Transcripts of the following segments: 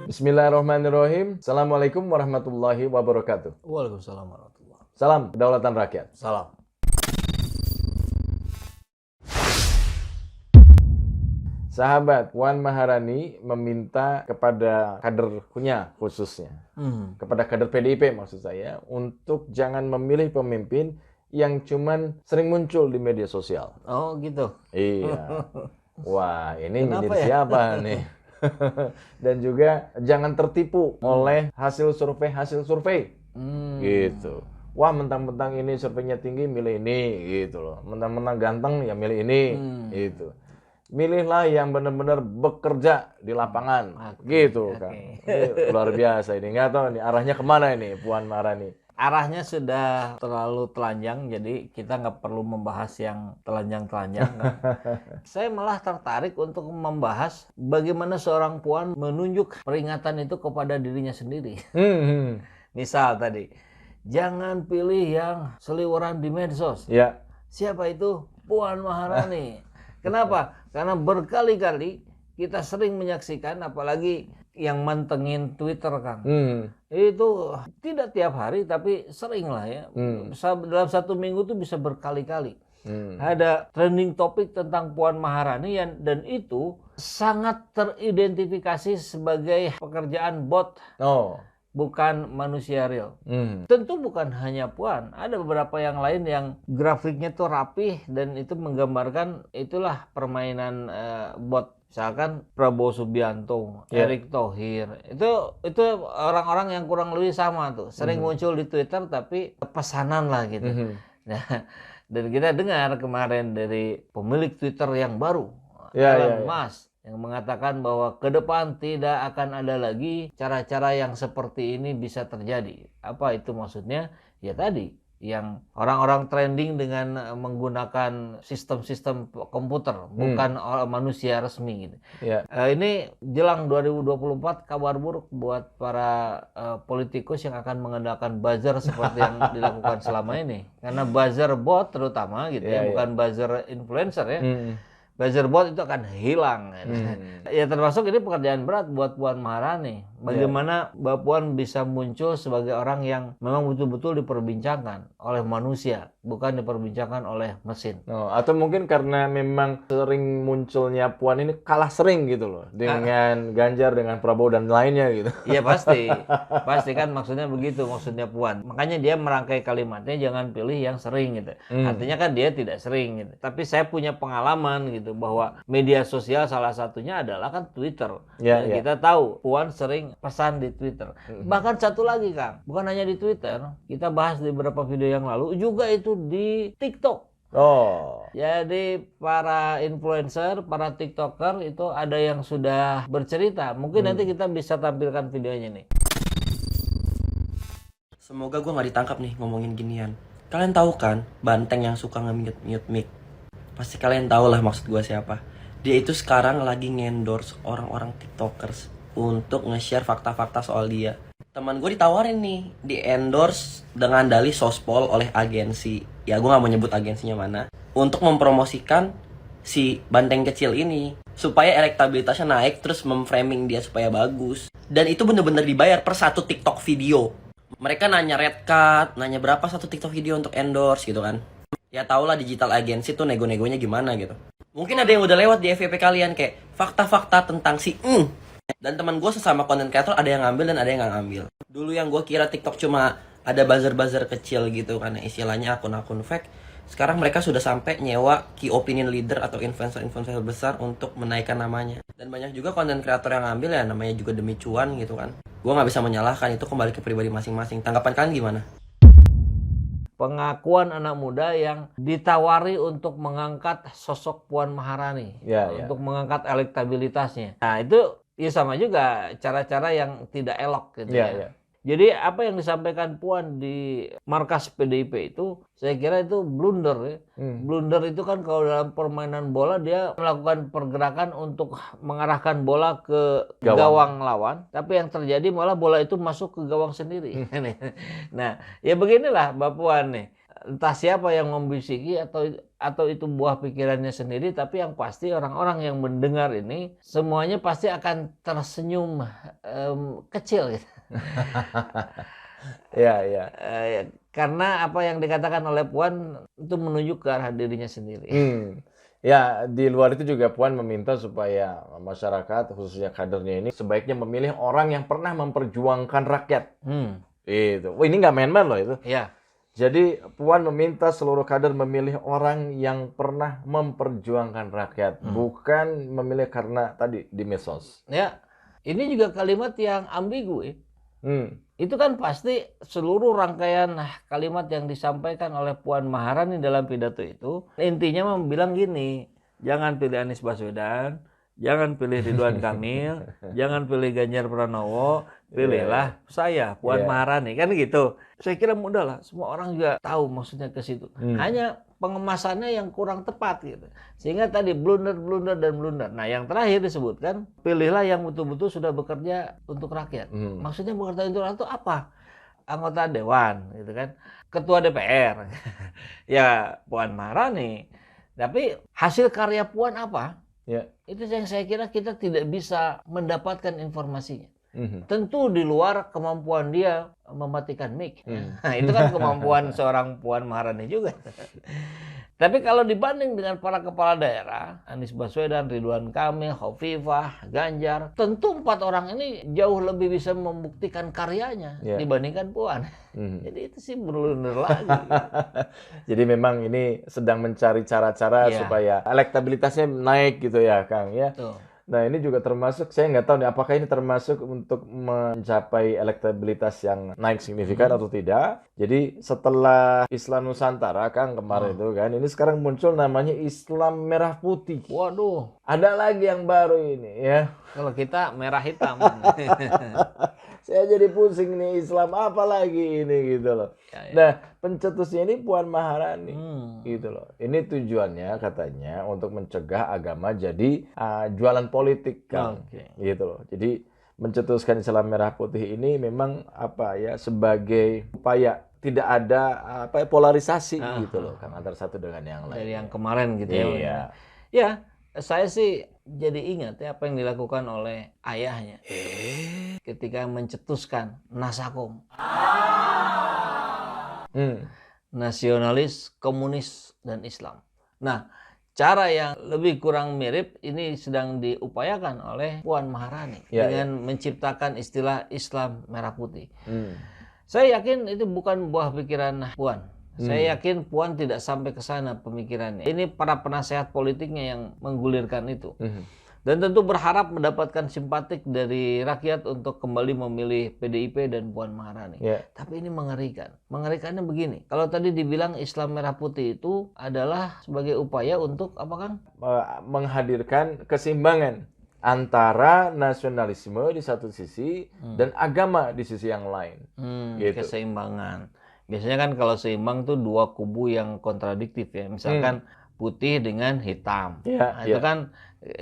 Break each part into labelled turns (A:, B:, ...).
A: Bismillahirrahmanirrahim. Assalamualaikum warahmatullahi wabarakatuh.
B: Waalaikumsalam warahmatullahi wabarakatuh.
A: Salam kedaulatan rakyat.
B: Salam.
A: Sahabat, Puan Maharani meminta kepada kadernya khususnya, kepada kader PDIP maksud saya, untuk jangan memilih pemimpin yang cuman sering muncul di media sosial.
B: Oh gitu.
A: Iya. Wah, ini
B: Kenapa
A: nyindir
B: ya?
A: siapa nih? Dan juga jangan tertipu oleh hasil survei. Gitu. Wah, mentang-mentang ini surveinya tinggi, milih ini, gitu loh. Mentang-mentang ganteng, ya milih ini, gitu. Milihlah yang benar-benar bekerja di lapangan, gitu kan. Ini luar biasa ini. Nggak tahu nih arahnya kemana ini, Puan Maharani.
B: Arahnya sudah terlalu telanjang, jadi kita nggak perlu membahas yang telanjang-telanjang. Kan? Saya malah tertarik untuk membahas bagaimana seorang puan menunjuk peringatan itu kepada dirinya sendiri. Misal tadi, jangan pilih yang seliweran di medsos.
A: Ya.
B: Siapa itu? Puan Maharani. Kenapa? Karena berkali-kali kita sering menyaksikan, apalagi yang mantengin Twitter, Kang. Itu tidak tiap hari, tapi sering lah ya. Dalam satu minggu tuh bisa berkali-kali. Ada trending topik tentang Puan Maharani dan itu sangat teridentifikasi sebagai pekerjaan bot. Bukan manusia real. Tentu bukan hanya Puan, ada beberapa yang lain yang grafiknya tuh rapih dan itu menggambarkan itulah permainan bot. Misalkan Prabowo Subianto, Erick Thohir, itu orang-orang yang kurang lebih sama tuh, sering muncul di Twitter tapi pesanan lah gitu. Nah, dan kita dengar kemarin dari pemilik Twitter yang baru, Elon Musk, yang mengatakan bahwa ke depan tidak akan ada lagi cara-cara yang seperti ini bisa terjadi. Apa itu maksudnya? Ya tadi, yang orang-orang trending dengan menggunakan sistem-sistem komputer, bukan manusia resmi gitu. Ini jelang 2024 kabar buruk buat para politikus yang akan mengandalkan buzzer seperti yang dilakukan selama ini. Karena buzzer bot terutama gitu bukan buzzer influencer ya. Buzzer bot itu akan hilang. Ya termasuk ini pekerjaan berat buat Puan Maharani. Bagaimana Mbak Puan bisa muncul sebagai orang yang memang betul-betul diperbincangkan oleh manusia, bukan diperbincangkan oleh mesin.
A: Atau mungkin karena memang sering munculnya Puan ini kalah sering gitu loh dengan Ganjar, dengan Prabowo dan lainnya gitu.
B: Iya pasti. Pasti kan maksudnya begitu, maksudnya Puan. Makanya dia merangkai kalimatnya jangan pilih yang sering gitu. Artinya kan dia tidak sering gitu. Tapi saya punya pengalaman gitu bahwa media sosial salah satunya adalah kan Twitter. Kita tahu Puan sering pesan di Twitter. Bahkan satu lagi Kang, bukan hanya di Twitter, kita bahas di beberapa video yang lalu juga itu di TikTok. Jadi para influencer, para TikToker itu ada yang sudah bercerita. Mungkin nanti kita bisa tampilkan videonya nih.
C: Semoga gue gak ditangkap nih ngomongin ginian. Kalian tahu kan Banteng yang suka nge-mute mic? Pasti kalian tahu lah maksud gue siapa. Dia itu sekarang lagi ngendorse orang-orang TikTokers untuk nge-share fakta-fakta soal dia. Teman gue ditawarin nih, di-endorse dengan dalih sospol oleh agensi. Ya gue gak mau nyebut agensinya mana. Untuk mempromosikan si Banteng kecil ini. Supaya elektabilitasnya naik, terus memframing dia supaya bagus. Dan itu bener-bener dibayar per satu TikTok video. Mereka nanya red card, nanya berapa satu TikTok video untuk endorse gitu kan. Ya tau lah digital agency tuh nego-negonya gimana gitu. Mungkin ada yang udah lewat di FYP kalian kayak fakta-fakta tentang si Dan teman gue sesama content creator ada yang ngambil dan ada yang gak ngambil. Dulu yang gue kira TikTok cuma ada buzzer-buzzer kecil gitu kan, istilahnya akun-akun fake. Sekarang mereka sudah sampai nyewa key opinion leader atau influencer-influencer besar untuk menaikkan namanya. Dan banyak juga content creator yang ngambil ya namanya juga demi cuan gitu kan. Gue gak bisa menyalahkan, itu kembali ke pribadi masing-masing. Tanggapan kalian gimana?
B: Pengakuan anak muda yang ditawari untuk mengangkat sosok Puan Maharani, untuk mengangkat elektabilitasnya. Nah itu ya sama juga cara-cara yang tidak elok gitu ya. Jadi apa yang disampaikan Puan di markas PDIP itu saya kira itu blunder ya. Blunder itu kan kalau dalam permainan bola dia melakukan pergerakan untuk mengarahkan bola ke gawang lawan, tapi yang terjadi malah bola itu masuk ke gawang sendiri. Nah, ya beginilah Mbak Puan nih. entah siapa yang membisiki atau itu buah pikirannya sendiri, tapi yang pasti orang-orang yang mendengar ini semuanya pasti akan tersenyum kecil gitu.
A: Ya, ya.
B: Karena apa yang dikatakan oleh Puan itu menunjuk ke arah dirinya sendiri.
A: Ya, di luar itu juga Puan meminta supaya masyarakat, khususnya kadernya ini, sebaiknya memilih orang yang pernah memperjuangkan rakyat. Itu. Ini nggak main-main loh itu.
B: Ya.
A: Jadi Puan meminta seluruh kader memilih orang yang pernah memperjuangkan rakyat, bukan memilih karena tadi di medsos.
B: Ya, ini juga kalimat yang ambigu. Itu kan pasti seluruh rangkaian kalimat yang disampaikan oleh Puan Maharani dalam pidato itu intinya bilang gini, jangan pilih Anies Baswedan, jangan pilih Ridwan Kamil, jangan pilih Ganjar Pranowo, pilihlah saya, Puan Maharani, kan gitu. Saya kira mudah lah, semua orang juga tahu maksudnya ke situ. Hanya pengemasannya yang kurang tepat gitu. Sehingga tadi blunder. Nah, yang terakhir disebutkan, pilihlah yang betul-betul sudah bekerja untuk rakyat. Maksudnya bekerja untuk rakyat itu apa? Anggota dewan gitu kan. Ketua DPR. Ya Puan Maharani. Tapi hasil karya Puan apa?
A: Ya.
B: Itu yang saya kira kita tidak bisa mendapatkan informasinya. Tentu di luar kemampuan dia mematikan mic. Nah, itu kan kemampuan seorang Puan Maharani juga. Tapi kalau dibanding dengan para kepala daerah, Anies Baswedan, Ridwan Kamil, Khofifah, Ganjar, tentu 4 orang ini jauh lebih bisa membuktikan karyanya dibandingkan Puan. Jadi itu sih blunder lagi.
A: Jadi memang ini sedang mencari cara-cara supaya elektabilitasnya naik gitu ya, Kang ya.
B: Tuh.
A: Nah, ini juga termasuk, saya nggak tahu nih apakah ini termasuk untuk mencapai elektabilitas yang naik signifikan atau tidak. Jadi setelah Islam Nusantara, Kang, kemarin itu kan, ini sekarang muncul namanya Islam Merah Putih.
B: Waduh.
A: Ada lagi yang baru ini ya.
B: Kalau kita merah hitam.
A: Saya jadi pusing nih, Islam apa lagi ini gitu loh. Nah, pencetusnya ini Puan Maharani gitu loh. Ini tujuannya katanya untuk mencegah agama jadi jualan politik, Kang. Gitu loh. Jadi mencetuskan Islam Merah Putih ini memang apa ya, sebagai upaya tidak ada polarisasi gitu loh, Kang, antara satu dengan yang lain.
B: Dari yang kemarin gitu
A: ya.
B: Ya, saya sih jadi ingat ya apa yang dilakukan oleh ayahnya ketika mencetuskan Nasakom. Nasionalis, komunis, dan Islam. Nah, cara yang lebih kurang mirip ini sedang diupayakan oleh Puan Maharani dengan menciptakan istilah Islam Merah Putih. Saya yakin itu bukan buah pikiran Puan. Saya yakin Puan tidak sampai ke sana pemikirannya. Ini para penasehat politiknya yang menggulirkan itu. Dan tentu berharap mendapatkan simpatik dari rakyat untuk kembali memilih PDIP dan Puan Maharani. Tapi ini mengerikan. Mengerikannya begini. Kalau tadi dibilang Islam Merah Putih itu adalah sebagai upaya untuk apa, Kang?
A: Menghadirkan keseimbangan antara nasionalisme di satu sisi dan agama di sisi yang lain. Gitu.
B: Keseimbangan. Biasanya kan kalau seimbang tuh dua kubu yang kontradiktif ya. Misalkan putih dengan hitam. Itu kan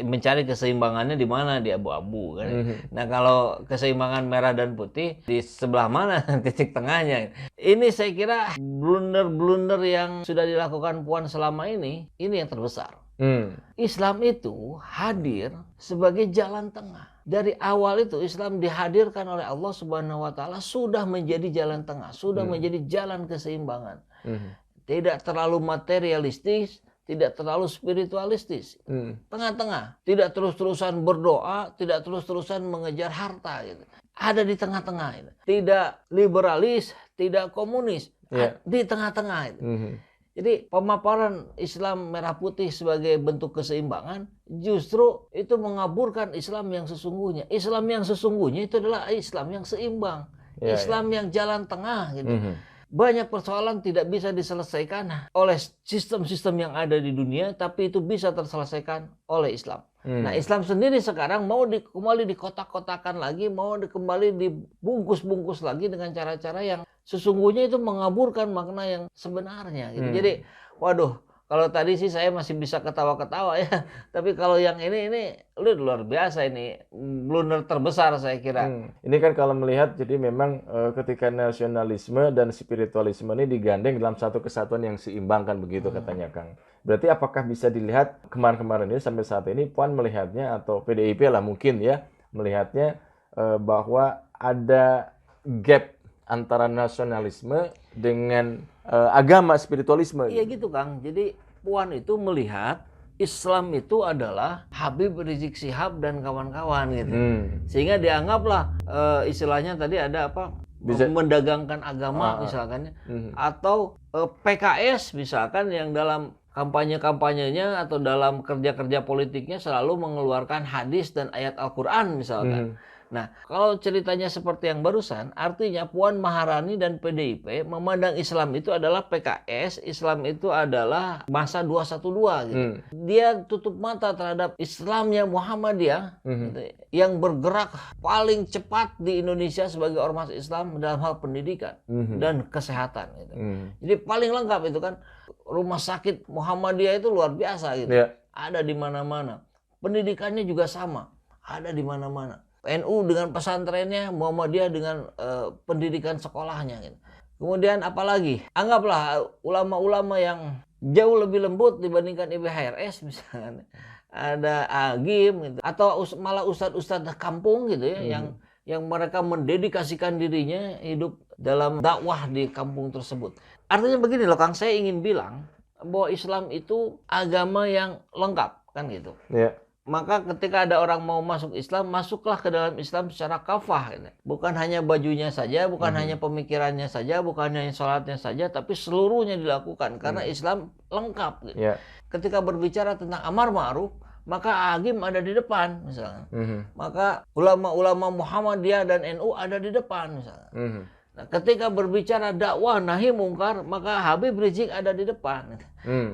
B: mencari keseimbangannya di mana? Di abu-abu kan. Nah, kalau keseimbangan merah dan putih di sebelah mana titik tengahnya? Ini saya kira blunder-blunder yang sudah dilakukan Puan selama ini yang terbesar. Islam itu hadir sebagai jalan tengah. Dari awal itu Islam dihadirkan oleh Allah Subhanahu wa taala sudah menjadi jalan tengah, sudah menjadi jalan keseimbangan. Tidak terlalu materialistis, tidak terlalu spiritualistis. Tengah-tengah, tidak terus-terusan berdoa, tidak terus-terusan mengejar harta gitu. Ada di tengah-tengah gitu. Tidak liberalis, tidak komunis, di tengah-tengah gitu. Jadi pemaparan Islam Merah Putih sebagai bentuk keseimbangan justru itu mengaburkan Islam yang sesungguhnya. Islam yang sesungguhnya itu adalah Islam yang seimbang, Islam yang jalan tengah gitu. Banyak persoalan tidak bisa diselesaikan oleh sistem-sistem yang ada di dunia, tapi itu bisa terselesaikan oleh Islam. Nah, Islam sendiri sekarang mau kembali dikotak-kotakan lagi, mau kembali dibungkus-bungkus lagi dengan cara-cara yang sesungguhnya itu mengaburkan makna yang sebenarnya. Gitu. Jadi, waduh, Kalau tadi sih saya masih bisa ketawa-ketawa ya, tapi kalau yang ini luar biasa, ini blunder terbesar saya kira.
A: Ini kan kalau melihat, jadi memang ketika nasionalisme dan spiritualisme ini digandeng dalam satu kesatuan yang seimbang kan begitu katanya Kang. Berarti apakah bisa dilihat kemarin-kemarin ini sampai saat ini Puan melihatnya, atau PDIP lah mungkin ya, melihatnya bahwa ada gap antara nasionalisme dengan agama spiritualisme.
B: Iya gitu Kang. Jadi Puan itu melihat Islam itu adalah Habib Rizik Syihab dan kawan-kawan gitu. Sehingga dianggaplah istilahnya tadi ada apa? Mendagangkan agama misalkan, atau PKS misalkan yang dalam kampanye-kampanyenya atau dalam kerja-kerja politiknya selalu mengeluarkan hadis dan ayat Al-Qur'an misalkan. Nah, kalau ceritanya seperti yang barusan, artinya Puan Maharani dan PDIP memandang Islam itu adalah PKS, Islam itu adalah masa 212 gitu. Dia tutup mata terhadap Islamnya Muhammadiyah gitu, yang bergerak paling cepat di Indonesia sebagai ormas Islam dalam hal pendidikan dan kesehatan gitu. Jadi paling lengkap itu kan, rumah sakit Muhammadiyah itu luar biasa gitu. Ada di mana-mana. Pendidikannya juga sama, ada di mana-mana. NU dengan pesantrennya, Muhammadiyah dengan pendidikan sekolahnya gitu. Kemudian apalagi, anggaplah ulama-ulama yang jauh lebih lembut dibandingkan IBHRS misalnya, ada Agim gitu, atau malah ustadz-ustadz kampung gitu ya, yang mereka mendedikasikan dirinya hidup dalam dakwah di kampung tersebut. Artinya begini loh Kang, saya ingin bilang bahwa Islam itu agama yang lengkap kan gitu. Maka ketika ada orang mau masuk Islam, masuklah ke dalam Islam secara kafah. Gitu. Bukan hanya bajunya saja, bukan hanya pemikirannya saja, bukan hanya sholatnya saja, tapi seluruhnya dilakukan. Karena Islam lengkap. Gitu. Ketika berbicara tentang amar ma'ruf, maka Agim ada di depan misalnya. Maka ulama-ulama Muhammadiyah dan NU ada di depan misalnya. Nah, ketika berbicara dakwah nahi mungkar, maka Habib Rizik ada di depan.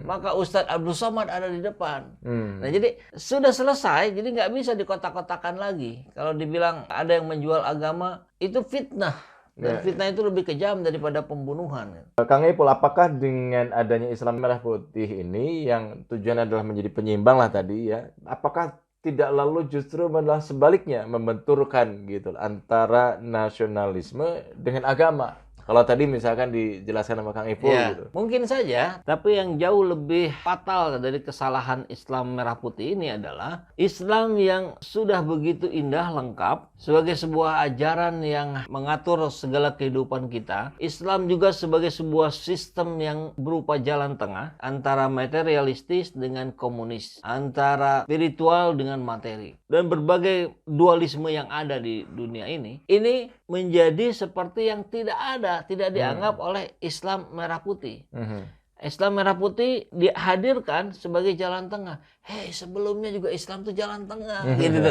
B: Maka Ustadz Abdul Somad ada di depan. Nah, jadi sudah selesai, jadi nggak bisa dikotak-kotakan lagi. Kalau dibilang ada yang menjual agama, itu fitnah. Dan fitnah itu lebih kejam daripada pembunuhan.
A: Kang Ipul, apakah dengan adanya Islam Merah Putih ini yang tujuan adalah menjadi penyeimbang lah tadi ya, apakah tidak lalu justru malah sebaliknya membenturkan gitu antara nasionalisme dengan agama? Kalau tadi misalkan dijelaskan sama Kang Ipul gitu.
B: Mungkin saja, tapi yang jauh lebih fatal dari kesalahan Islam Merah Putih ini adalah Islam yang sudah begitu indah lengkap sebagai sebuah ajaran yang mengatur segala kehidupan kita. Islam juga sebagai sebuah sistem yang berupa jalan tengah antara materialistis dengan komunis, antara spiritual dengan materi, dan berbagai dualisme yang ada di dunia ini menjadi seperti yang tidak dianggap oleh Islam Merah Putih. Islam Merah Putih dihadirkan sebagai jalan tengah. Sebelumnya juga Islam itu jalan tengah gitu.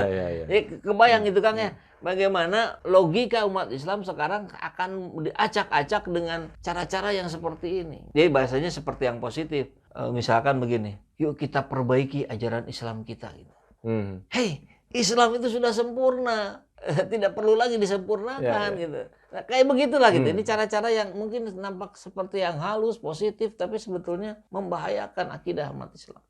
B: Kebayang gitu Kang ya, bagaimana logika umat Islam sekarang akan diacak-acak dengan cara-cara yang seperti ini. Jadi bahasanya seperti yang positif. Misalkan begini, yuk kita perbaiki ajaran Islam kita gitu. Islam itu sudah sempurna, tidak perlu lagi disempurnakan gitu. Nah, kayak begitulah gitu. Ini cara-cara yang mungkin nampak seperti yang halus, positif, tapi sebetulnya membahayakan akidah umat Islam.